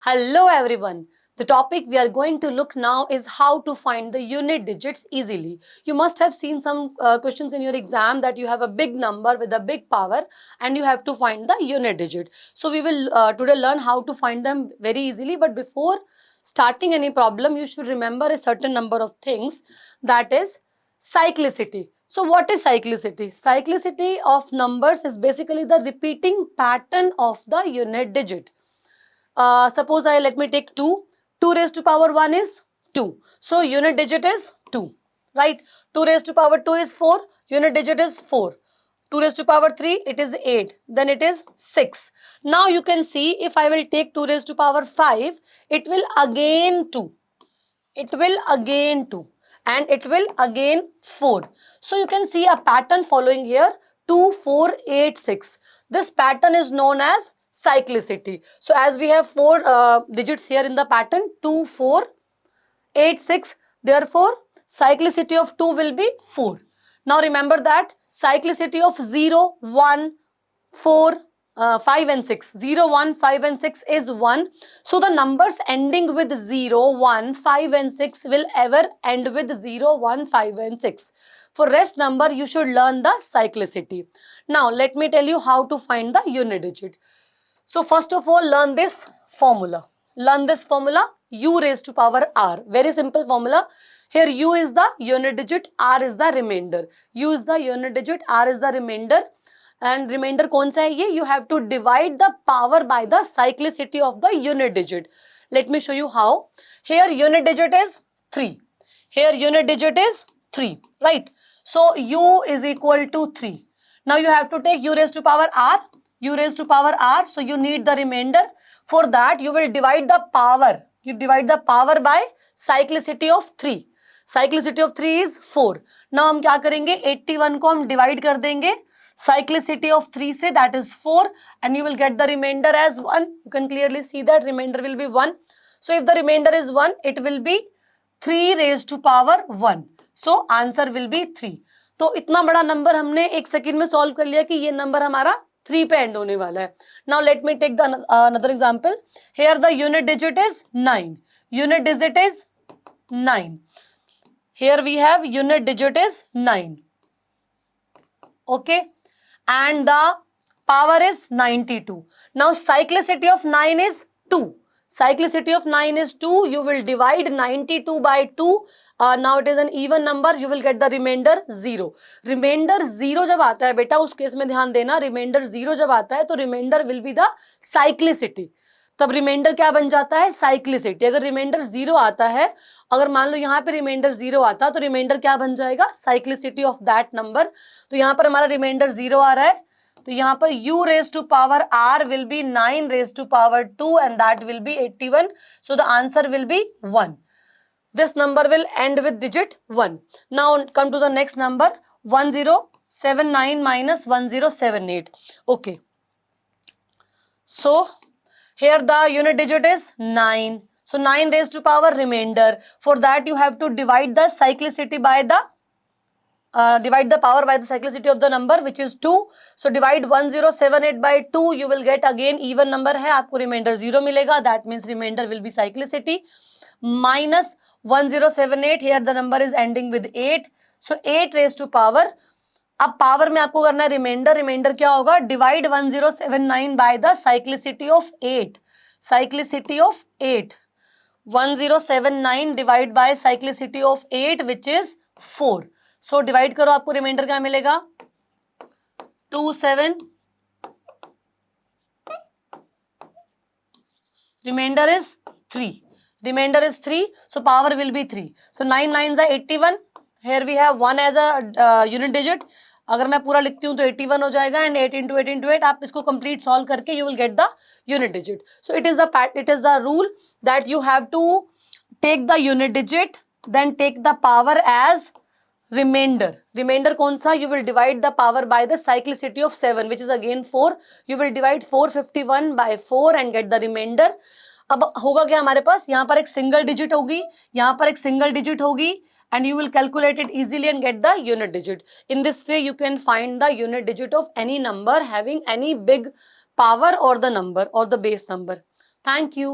Hello everyone. The topic we are going to look now is how to find the unit digits easily. You must have seen some questions in your exam that you have a big number with a big power and you have to find the unit digit. So we will today learn how to find them very easily, but before starting any problem you should remember a certain number of things, that is cyclicity. So what is cyclicity? Cyclicity of numbers is basically the repeating pattern of the unit digit. Suppose let me take 2. 2 raised to power 1 is 2. So unit digit is 2. Right? 2 raised to power 2 is 4. Unit digit is 4. 2 raised to power 3, it is 8. Then it is 6. Now you can see if I will take 2 raised to power 5, it will again 2. It will again 2. And it will again 4. So you can see a pattern following here. 2, 4, 8, 6. This pattern is known as cyclicity. So as we have 4 digits here in the pattern, 2, 4, 8, 6. Therefore, cyclicity of 2 will be 4. Now remember that cyclicity of 0, 1, 4, 5 and 6. 0, 1, 5 and 6 is 1. So the numbers ending with 0, 1, 5 and 6 will ever end with 0, 1, 5 and 6. For rest number, you should learn the cyclicity. Now let me tell you how to find the unit digit. So first of all, learn this formula. Learn this formula, u raised to power r. Very simple formula. Here u is the unit digit, r is the remainder. U is the unit digit, r is the remainder. And remainder कौन सा है ये? You have to divide the power by the cyclicity of the unit digit. Let me show you how. Here unit digit is 3. Here unit digit is 3. Right? So u is equal to 3. Now you have to take u raised to power r. U raised to power r. So you need the remainder. For that you will divide the power. You divide the power by cyclicity of 3. Cyclicity of 3 is 4. Now हम क्या करेंगे? 81 को हम divide कर देंगे cyclicity of 3 से, that is 4, and you will get the remainder as 1. You can clearly see that remainder will be 1. So if the remainder is 1, it will be 3 raised to power 1. So answer will be 3. तो इतना बड़ा number हमने एक second में solve कर लिया कि ये नंबर हमारा 3 पे एंड होने वाला है. Now let me take the another example. Here the unit digit is 9. Unit digit is 9. Here we have unit digit is 9. Okay. And the power is 92. Now cyclicity of 9 is 2. Cyclicity of 9 is 2. You will divide 92 by 2. Now it is an even number. You will get the remainder 0. Remainder 0 जब आता है बेटा, उस case में ध्यान देना, remainder 0 जब आता है तो remainder will be the cyclicity. तब रिमाइंडर क्या बन जाता है? साइक्लिसिटी. अगर रिमाइंडर 0 आता है, अगर मान लो यहाँ पे रिमाइंडर 0 आता तो रिमाइंडर क्या बन जाएगा? Cyclicity of that number. तो यहाँ पर हमारा रिमाइंडर 0 आ रहा है, तो यहाँ पर u raised to power r will be 9 raised to power 2 and that will be 81. So the answer will be 1. This number will end with digit 1. Now come to the next number, 1079 minus 1078. Okay. So here the unit digit is 9. So 9 raised to power remainder. For that you have to divide the cyclicity by the divide the power by the cyclicity of the number, which is 2. So divide 1078 by 2. You will get again even number है, आपको remainder 0 मिलेगा. That means remainder will be cyclicity. Minus 1078. Here the number is ending with 8. So 8 raised to power. अब power में आपको करना है reminder. Reminder क्या होगा? Divide 1079 by the cyclicity of 8. Cyclicity of 8. 1079 divide by cyclicity of 8 which is 4. So divide करो, आपको reminder क्या मिलेगा? 27. Reminder is 3. Remainder is 3. So power will be 3. So 9 9s are 81. Here we have 1 as a unit digit. अगर मैं पूरा लिखती हूँ तो 81 हो जाएगा and 8 into 8 into 8. आप इसको complete solve करके you will get the unit digit. So it is the rule that you have to take the unit digit, then take the power as remainder. Remainder कौन सा? You will divide the power by the cyclicity of 7, which is again 4. You will divide 451 by 4 and get the remainder. अब होगा क्या हमारे पास? यहाँ पर एक single digit होगी, यहाँ पर एक सिंगल डिजिट होगी, and you will calculate it easily and get the unit digit. In this way you can find the unit digit of any number having any big power or the number or the base number. Thank you.